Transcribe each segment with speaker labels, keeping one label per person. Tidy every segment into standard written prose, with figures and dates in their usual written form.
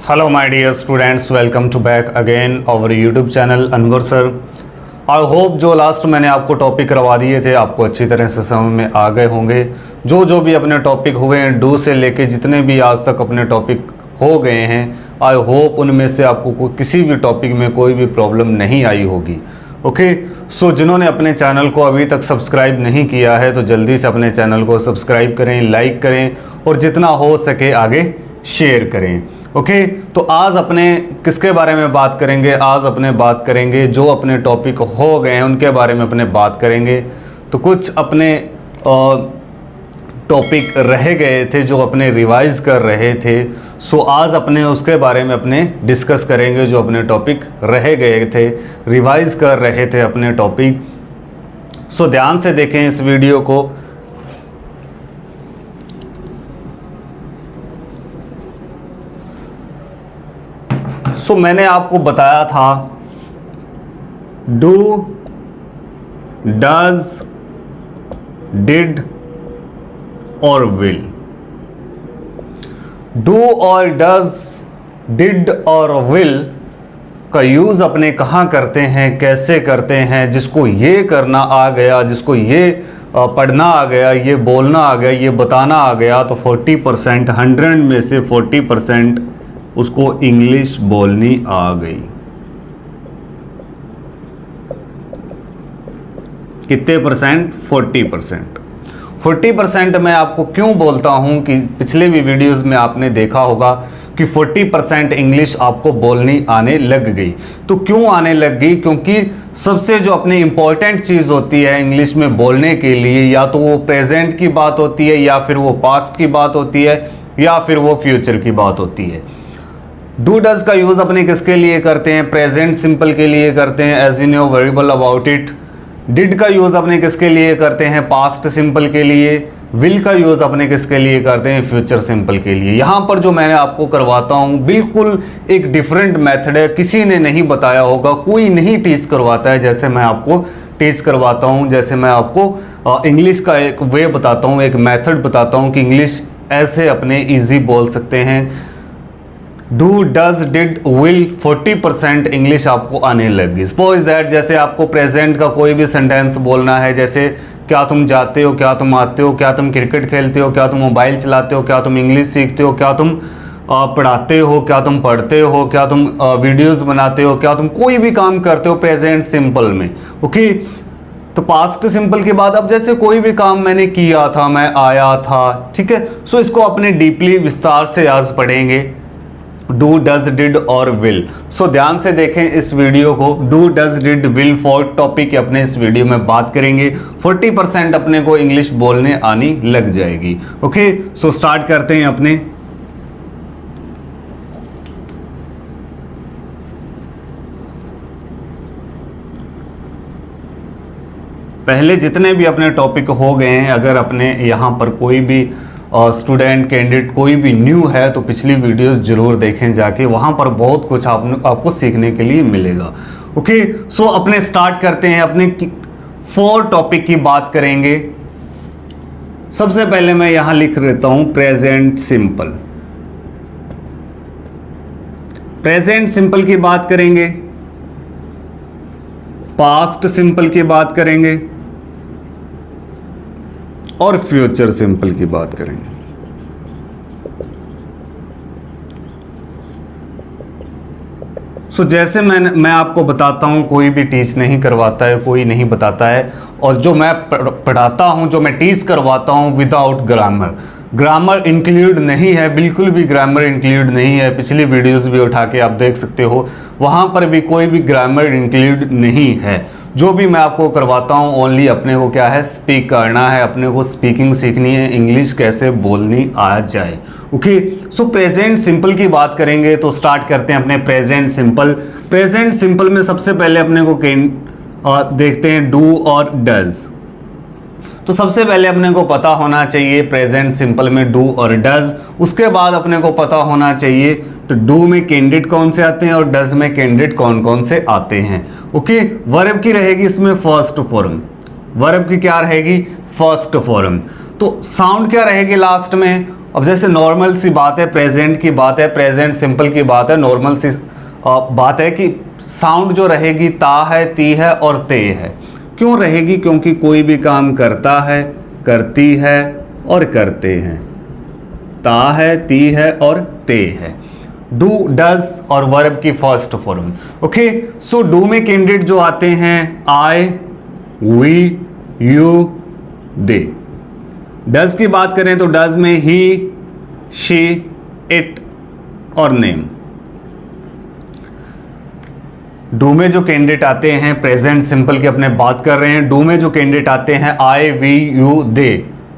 Speaker 1: Hello my dear students, welcome to back again our YouTube channel Anwar sir. I hope जो last मैंने आपको topic करवा दिए थे आपको अच्छी तरह से समझ में आ गए होंगे। जो भी अपने टॉपिक हुए हैं डू से लेके जितने भी आज तक अपने टॉपिक हो गए हैं, आई होप उनमें से आपको किसी भी टॉपिक में कोई भी प्रॉब्लम नहीं आई होगी। ओके, सो जिन्होंने अपने चैनल को अभी तक सब्सक्राइब नहीं किया है तो जल्दी से अपने चैनल को सब्सक्राइब करें, लाइक करें और जितना हो सके आगे शेयर करें। ओके, तो आज अपने किसके बारे में बात करेंगे? आज अपने बात करेंगे जो अपने टॉपिक हो गए हैं उनके बारे में अपने बात करेंगे। तो कुछ अपने टॉपिक रह गए थे जो अपने रिवाइज कर रहे थे, सो आज अपने उसके बारे में अपने डिस्कस करेंगे। जो अपने टॉपिक रह गए थे, रिवाइज कर रहे थे अपने टॉपिक, सो ध्यान से देखें इस वीडियो को। सो मैंने आपको बताया था डू, डज, डिड और विल। डू और डज, डिड और विल का यूज अपने कहाँ करते हैं, कैसे करते हैं? जिसको ये करना आ गया, जिसको ये पढ़ना आ गया, ये बोलना आ गया, ये बताना आ गया, तो 40%, 100 में से 40% उसको इंग्लिश बोलनी आ गई। कितने परसेंट? 40%। 40% मैं आपको क्यों बोलता हूं कि पिछले भी वीडियोस में आपने देखा होगा कि 40% इंग्लिश आपको बोलनी आने लग गई। तो क्यों आने लग गई? क्योंकि सबसे जो अपनी इंपॉर्टेंट चीज़ होती है इंग्लिश में बोलने के लिए, या तो वो प्रेजेंट की बात होती है, या फिर वो पास्ट की बात होती है, या फिर वो फ्यूचर की बात होती है। डू डज का यूज अपने किसके लिए करते हैं? प्रेजेंट सिंपल के लिए करते हैं, as you know variable about it. Did का यूज अपने किसके लिए करते हैं? पास्ट सिंपल के लिए। विल का यूज अपने किसके लिए करते हैं? फ्यूचर सिंपल के लिए। यहां पर जो मैंने आपको करवाता हूं बिल्कुल एक डिफरेंट मेथड है, किसी ने नहीं बताया होगा, कोई नहीं टीच करवाता है जैसे मैं आपको टीच करवाता हूं। जैसे मैं आपको इंग्लिश का एक वे बताता हूं, एक मेथड बताता हूं कि इंग्लिश ऐसे अपने ईजी बोल सकते हैं। Do, does, did, will, 40% English आपको आने लगी। सपोज दैट जैसे आपको प्रेजेंट का कोई भी सेंटेंस बोलना है, जैसे क्या तुम जाते हो, क्या तुम आते हो, क्या तुम क्रिकेट खेलते हो, क्या तुम मोबाइल चलाते हो, क्या तुम इंग्लिश सीखते हो, क्या तुम पढ़ाते हो, क्या तुम पढ़ते हो, क्या तुम वीडियोस बनाते हो, क्या तुम कोई भी काम करते हो प्रेजेंट सिंपल में। ओके, तो पास्ट सिंपल के बाद अब जैसे कोई भी काम मैंने किया था, मैं आया था, ठीक है। सो इसको अपने डीपली विस्तार से आज पढ़ेंगे, डू, डज, डिड और विल। सो ध्यान से देखें इस वीडियो को। Do, does, did, will 4 topic अपने इस वीडियो में बात करेंगे। 40% अपने को इंग्लिश बोलने आनी लग जाएगी। ओके, सो स्टार्ट करते हैं अपने। पहले जितने भी अपने टॉपिक हो गए हैं, अगर अपने यहाँ पर कोई भी स्टूडेंट, कैंडिडेट कोई भी न्यू है तो पिछली वीडियोस जरूर देखें जाके, वहाँ पर बहुत कुछ आपको सीखने के लिए मिलेगा। ओके, सो अपने स्टार्ट करते हैं। अपने 4 टॉपिक की बात करेंगे। सबसे पहले मैं यहाँ लिख लेता हूँ प्रेजेंट सिंपल। प्रेजेंट सिंपल की बात करेंगे, पास्ट सिंपल की बात करेंगे और फ्यूचर सिंपल की बात करेंगे। सो जैसे मैं आपको बताता हूं, कोई भी टीच नहीं करवाता है, कोई नहीं बताता है, और जो मैं पढ़ाता हूं, जो मैं टीच करवाता हूं विदाउट ग्रामर। ग्रामर इंक्लूड नहीं है, बिल्कुल भी ग्रामर इंक्लूड नहीं है। पिछली वीडियोस भी उठा के आप देख सकते हो, वहां पर भी कोई भी ग्रामर इंक्लूड नहीं है। जो भी मैं आपको करवाता हूं ओनली अपने को क्या है, स्पीक करना है, अपने को स्पीकिंग सीखनी है, इंग्लिश कैसे बोलनी आ जाए। ओके, सो प्रेजेंट सिंपल की बात करेंगे तो स्टार्ट करते हैं अपने प्रेजेंट सिंपल। प्रेजेंट सिंपल में सबसे पहले अपने को देखते हैं डू और डज। तो सबसे पहले अपने को पता होना चाहिए प्रेजेंट सिंपल में डू और डज। उसके बाद अपने को पता होना चाहिए तो डू में कैंडिडेट कौन से आते हैं और डज में कैंडिडेट कौन कौन से आते हैं। ओके, वर्ब की रहेगी इसमें फर्स्ट फॉर्म, वर्ब की क्या रहेगी? First form. तो साउंड क्या रहेगी लास्ट में? अब जैसे नॉर्मल सी बात है, प्रेजेंट की बात है, प्रेजेंट सिंपल की बात है, नॉर्मल सी बात है कि साउंड जो रहेगी ता है, ती है और ते है। क्यों रहेगी? क्योंकि कोई भी काम करता है, करती है और करते हैं। ता है, ती है और ते है। डू, डज और वर्ब की first form. Okay, so do में कैंडिडेट जो आते हैं आई, वी, यू, दे। डज की बात करें तो डज में ही, शी, इट और नेम। डू में जो कैंडिडेट आते हैं, प्रेजेंट सिंपल की अपने बात कर रहे हैं, डू में जो कैंडिडेट आते हैं आई, वी, यू, दे।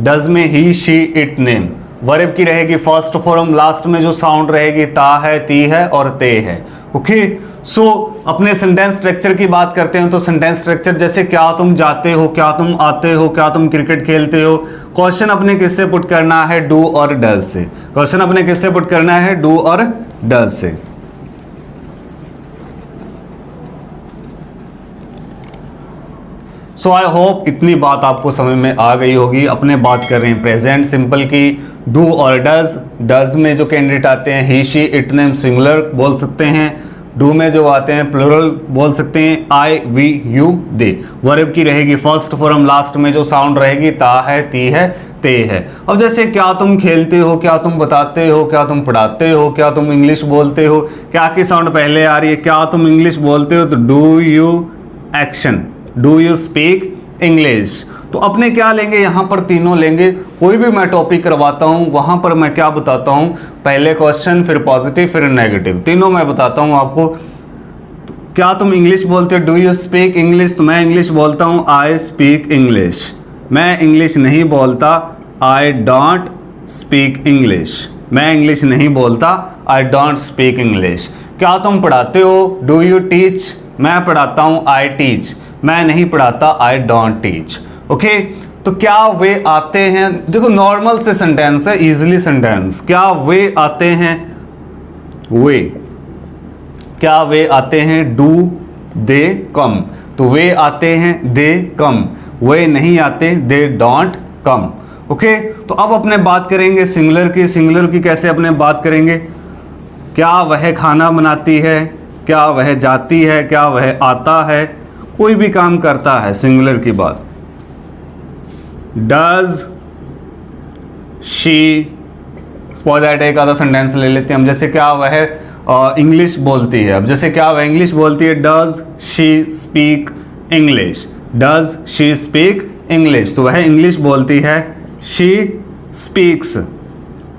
Speaker 1: डज में ही, शी, इट, नेम। वर्ब की रहेगी फर्स्ट फॉर्म, लास्ट में जो साउंड रहेगी ता है, ती है और ते है। ओके, सो अपने सेंटेंस स्ट्रक्चर की बात करते हैं तो सेंटेंस स्ट्रक्चर जैसे क्या तुम जाते हो, क्या तुम आते हो, क्या तुम क्रिकेट खेलते हो। क्वेश्चन अपने किससे पुट करना है? डू और डज से। क्वेश्चन अपने किससे पुट करना है? डू और डज से। सो आई होप इतनी बात आपको समझ में आ गई होगी। अपने बात कर रहे हैं प्रेजेंट सिंपल की, डू और डज। डज में जो कैंडिडेट आते हैं ही, शी, इट, नेम सिंगुलर बोल सकते हैं। डू में जो आते हैं प्लूरल बोल सकते हैं आई, वी, यू, दे। वर्ब की रहेगी फर्स्ट फॉर्म, लास्ट में जो साउंड रहेगी ता है, ती है, ते है। अब जैसे क्या तुम खेलते हो, क्या तुम बताते हो, क्या तुम पढ़ाते हो, क्या तुम इंग्लिश बोलते हो। क्या की साउंड पहले आ रही है? क्या तुम इंग्लिश बोलते हो तो do you action, do you speak English. तो अपने क्या लेंगे यहां पर? तीनों लेंगे। कोई भी मैं टॉपिक करवाता हूं वहां पर मैं क्या बताता हूं? पहले क्वेश्चन, फिर पॉजिटिव, फिर नेगेटिव, तीनों मैं बताता हूं आपको। क्या तुम इंग्लिश बोलते हो? Do you speak English? तो मैं इंग्लिश बोलता हूं आई स्पीक इंग्लिश। मैं इंग्लिश नहीं बोलता आई डोंट स्पीक इंग्लिश। मैं इंग्लिश नहीं बोलता आई डोंट स्पीक इंग्लिश। क्या तुम पढ़ाते हो? Do you teach? मैं पढ़ाता हूं आई टीच। मैं नहीं पढ़ाता आई डोंट टीच। ओके, तो क्या वे आते हैं? देखो नॉर्मल से सेंटेंस है, इजीली सेंटेंस। क्या वे आते हैं? वे। क्या वे आते हैं? डू दे कम। तो वे आते हैं, दे कम। वे नहीं आते, दे डोंट कम। ओके, तो अब अपने बात करेंगे सिंगुलर की। सिंगुलर की कैसे अपने बात करेंगे? क्या वह खाना बनाती है? क्या वह जाती है? क्या वह आता है? कोई भी काम करता है, सिंगुलर की बात। डज शी, सपोज दैट एक आधा सेंटेंस ले लेते हैं हम। जैसे क्या वह इंग्लिश बोलती है। अब जैसे क्या वह इंग्लिश बोलती है? Does she speak English. Does she speak English. तो वह इंग्लिश बोलती है। She speaks.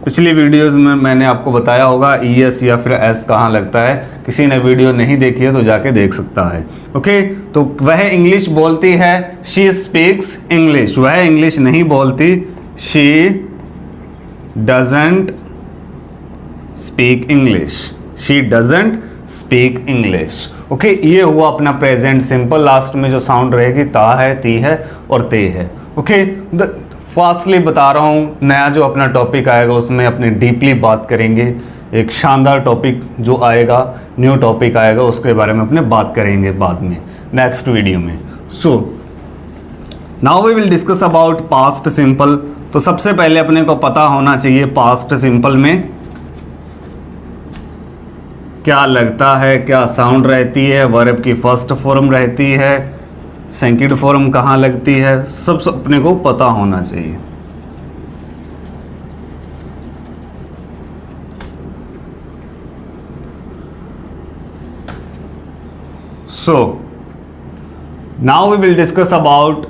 Speaker 1: पिछली वीडियोस में मैंने आपको बताया होगा ES या फिर S कहाँ लगता है। किसी ने वीडियो नहीं देखी है तो जाके देख सकता है। ओके, तो वह इंग्लिश बोलती है। She speaks English. वह इंग्लिश नहीं बोलती। She doesn't speak English. She doesn't speak English. Okay, ये हुआ अपना प्रेजेंट सिंपल। लास्ट में जो साउंड रहेगी ता है, ती है और ते है। ओके, फास्टली बता रहा हूँ, नया जो अपना टॉपिक आएगा उसमें अपने डीपली बात करेंगे। एक शानदार टॉपिक जो आएगा, न्यू टॉपिक आएगा, उसके बारे में अपने बात करेंगे बाद में नेक्स्ट वीडियो में। So now we will discuss about past simple. तो सबसे पहले अपने को पता होना चाहिए पास्ट सिंपल में क्या लगता है, क्या साउंड रहती है, वर्ब की फर्स्ट फॉर्म रहती है, सेकंड फॉर्म कहाँ लगती है, सब अपने को पता होना चाहिए। So now we will discuss about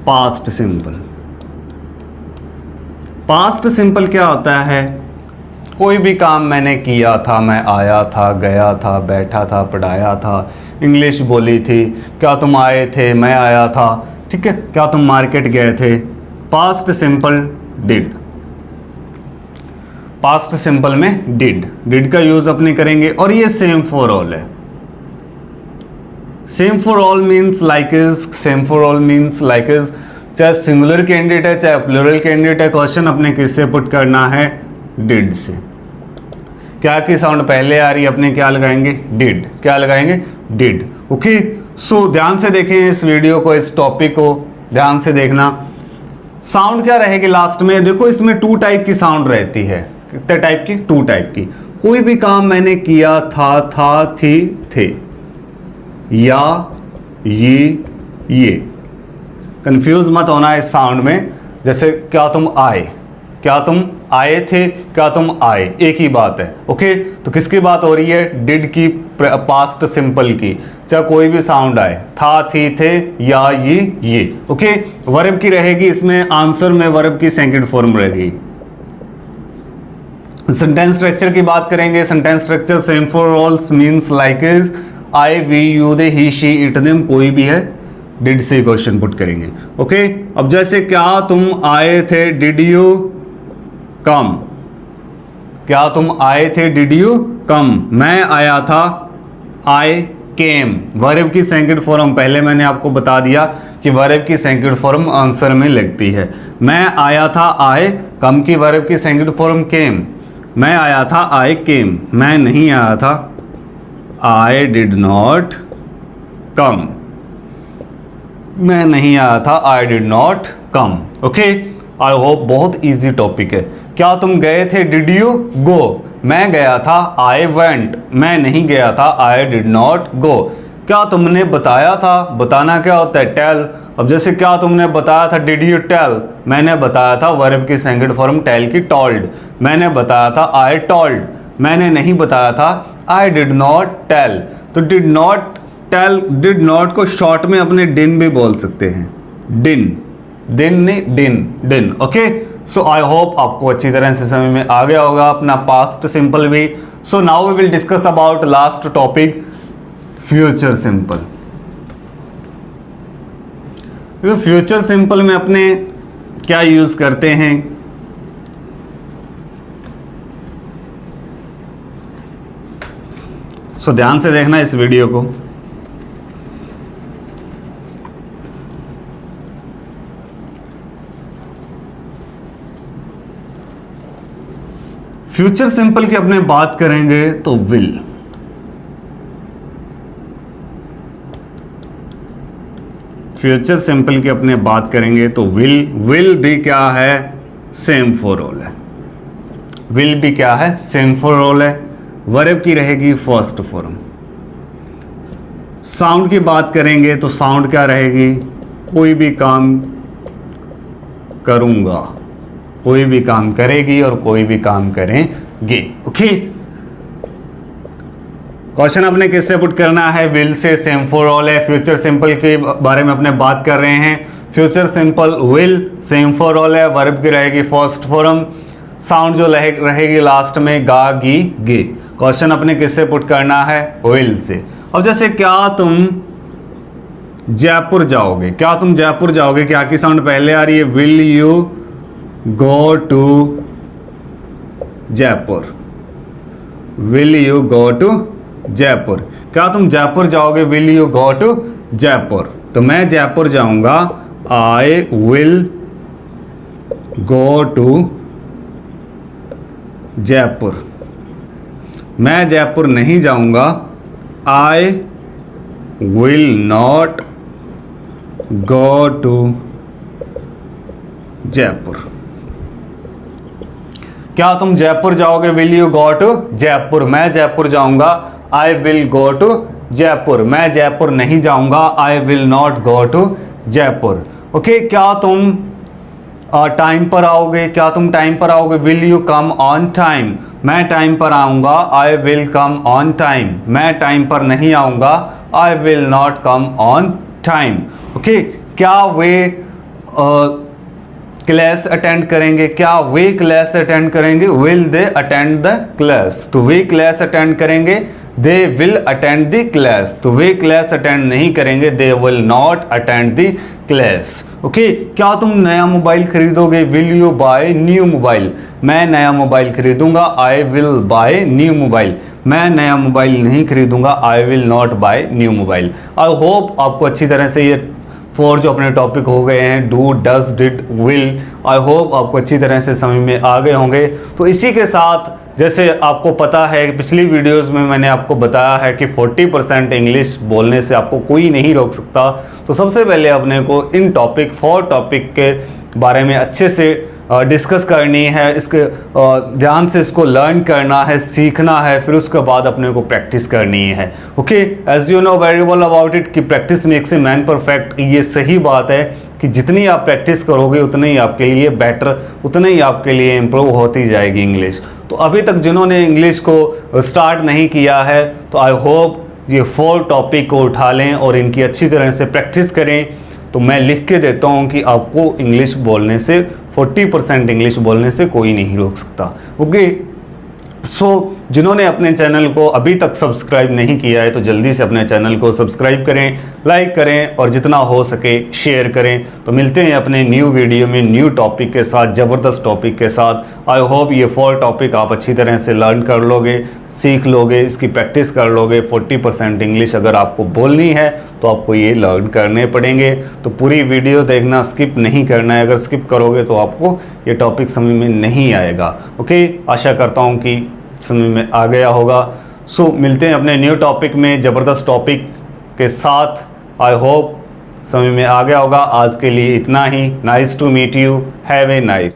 Speaker 1: past simple. Past simple क्या होता है? कोई भी काम मैंने किया था, मैं आया था, गया था, बैठा था, पढ़ाया था, इंग्लिश बोली थी। क्या तुम आए थे? मैं आया था। ठीक है, क्या तुम मार्केट गए थे? Past simple did. Past simple में डिड का यूज अपने करेंगे और ये सेम फॉर ऑल है। Same for all means like is, same for all means like is. चाहे सिंगुलर कैंडिडेट है चाहे प्लूरल कैंडिडेट है, क्वेश्चन अपने किससे पुट करना है? डिड से। क्या की साउंड पहले आ रही है, अपने क्या लगाएंगे? डिड। क्या लगाएंगे? डिड। ओके, सो ध्यान से देखें इस वीडियो को, इस टॉपिक को ध्यान से देखना। साउंड क्या रहेगी लास्ट में, देखो इसमें 2 टाइप की साउंड रहती है। कितने टाइप की? 2 टाइप की। कोई भी काम मैंने किया, था, थी, थे, या, ये। कंफ्यूज मत होना इस साउंड में। जैसे क्या तुम आए, क्या तुम आए थे, क्या तुम आए, एक ही बात है। ओके, तो किसकी बात हो रही है? डिड की, पास्ट सिंपल की। चाहे कोई भी साउंड आए, था, थी, थे, या, ये। ओके, वर्ब की रहेगी इसमें, आंसर में वर्ब की सेकंड फॉर्म रहेगी। सेंटेंस स्ट्रक्चर की बात करेंगे। Sentence structure same for all means like is I, we, you, they, he, she, it, them, कोई भी है, डिड से क्वेश्चन पुट करेंगे। ओके, अब जैसे क्या तुम आए थे, डिड यू कम, क्या तुम आए थे, डिड यू कम। मैं आया था, आई केम। वर्ब की सेकंड फॉर्म पहले मैंने आपको बता दिया कि वर्ब की सेकंड फॉर्म आंसर में लगती है। मैं आया था, आए, कम की वर्ब की सेकंड फॉर्म केम। मैं आया था, आई केम। मैं नहीं आया था, आई डिड नॉट कम। मैं नहीं आया था, I did not come. Okay, I hope बहुत इजी टॉपिक है। क्या तुम गए थे, डिड यू गो। मैं गया था, आई वेंट। मैं नहीं गया था, आई डिड नॉट गो। क्या तुमने बताया था, बताना क्या होता है? टेल। अब जैसे क्या तुमने बताया था, डिड यू टेल। मैंने बताया था, वर्ब की सेकंड फॉर्म टेल की, टोल्ड। मैंने बताया था, आई टोल्ड। मैंने नहीं बताया था, आई डिड नॉट टेल। तो did not tell, did not को शॉर्ट में अपने डिन भी बोल सकते हैं। डिन, दिन नहीं, डिन। ओके, सो आई होप आपको अच्छी तरह से समझ में आ गया होगा अपना पास्ट सिंपल भी। So now we will discuss about last topic, future simple. Future simple में अपने क्या यूज करते हैं? सो ध्यान से देखना इस वीडियो को। फ्यूचर सिंपल की अपने बात करेंगे तो विल। फ्यूचर सिंपल की अपने बात करेंगे तो विल भी क्या है? सेम फॉर ऑल है। विल भी क्या है? सेम फॉर ऑल है। वर्ब की रहेगी फर्स्ट फॉर्म। साउंड की बात करेंगे तो साउंड क्या रहेगी? कोई भी काम करूंगा, कोई भी काम करेगी और कोई भी काम करेंगे। ओके, क्वेश्चन अपने किससे पुट करना है? Will say, same for all है। फ्यूचर सिंपल के बारे में अपने बात कर रहे हैं। Future simple will, same for all है। वर्ब की रहेगी फर्स्ट फॉर्म। साउंड जो रहेगी लास्ट में गा, गी, गे। क्वेश्चन अपने किससे पुट करना है? Will say. अब जैसे क्या तुम जयपुर जाओगे, क्या तुम जयपुर जाओगे, क्या की साउंड पहले आ रही है? Will you go to Jaipur. Will you go to Jaipur. क्या तुम जयपुर जाओगे? Will you go to Jaipur. तो मैं जयपुर जाऊंगा, I will go to Jaipur. मैं जयपुर नहीं जाऊंगा, I will not go to Jaipur. क्या तुम जयपुर जाओगे? Will you go to Jaipur. मैं जयपुर जाऊंगा, I will go to Jaipur. मैं जयपुर नहीं जाऊंगा, I will not go to Jaipur. Okay, क्या तुम टाइम पर आओगे? क्या तुम टाइम पर आओगे? Will you come on time. मैं टाइम पर आऊंगा, I will come on time. मैं टाइम पर नहीं आऊंगा, आई will not come on time. Okay, क्या वे क्लास अटेंड करेंगे? क्या वे क्लास अटेंड करेंगे? Will they attend the class. तो वे क्लास अटेंड करेंगे, they will attend the class. तो वे क्लास अटेंड नहीं करेंगे, they will not attend the class. Okay, क्या तुम नया मोबाइल खरीदोगे? Will you buy new mobile. मैं नया मोबाइल खरीदूंगा, I will buy new mobile. मैं नया मोबाइल नहीं खरीदूंगा, I will not buy new mobile. I hope आपको अच्छी तरह से ये 4 जो अपने टॉपिक हो गए हैं, do, does, did, will, I hope आपको अच्छी तरह से समझ में आ गए होंगे। तो इसी के साथ, जैसे आपको पता है पिछली वीडियोस में मैंने आपको बताया है कि 40% इंग्लिश बोलने से आपको कोई नहीं रोक सकता। तो सबसे पहले अपने को इन टॉपिक 4 टॉपिक के बारे में अच्छे से डिस्कस करनी है, इसके ध्यान से इसको लर्न करना है, सीखना है, फिर उसके बाद अपने को प्रैक्टिस करनी है। Okay, as you know very well about it कि practice makes a man perfect. ये सही बात है कि जितनी आप प्रैक्टिस करोगे उतने ही आपके लिए बेटर, उतने ही आपके लिए इम्प्रूव होती जाएगी इंग्लिश। तो अभी तक जिन्होंने इंग्लिश को स्टार्ट नहीं किया है तो आई होप ये 4 टॉपिक को उठा लें और इनकी अच्छी तरह से प्रैक्टिस करें। तो मैं लिख के देता हूँ कि आपको इंग्लिश बोलने से 40% इंग्लिश बोलने से कोई नहीं रोक सकता। ओके, सो जिन्होंने अपने चैनल को अभी तक सब्सक्राइब नहीं किया है तो जल्दी से अपने चैनल को सब्सक्राइब करें, लाइक करें और जितना हो सके शेयर करें। तो मिलते हैं अपने न्यू वीडियो में न्यू टॉपिक के साथ, ज़बरदस्त टॉपिक के साथ। आई होप ये 4 टॉपिक आप अच्छी तरह से लर्न कर लोगे, सीख लोगे, इसकी प्रैक्टिस कर लोगे। 40% इंग्लिश अगर आपको बोलनी है तो आपको ये लर्न करने पड़ेंगे। तो पूरी वीडियो देखना, स्किप नहीं करना है। अगर स्किप करोगे तो आपको ये टॉपिक समझ में नहीं आएगा। ओके, आशा करता हूँ कि समझ में आ गया होगा। सो मिलते हैं अपने न्यू टॉपिक में ज़बरदस्त टॉपिक के साथ। आई होप समझ में आ गया होगा। आज के लिए इतना ही। Nice to meet you. Have a nice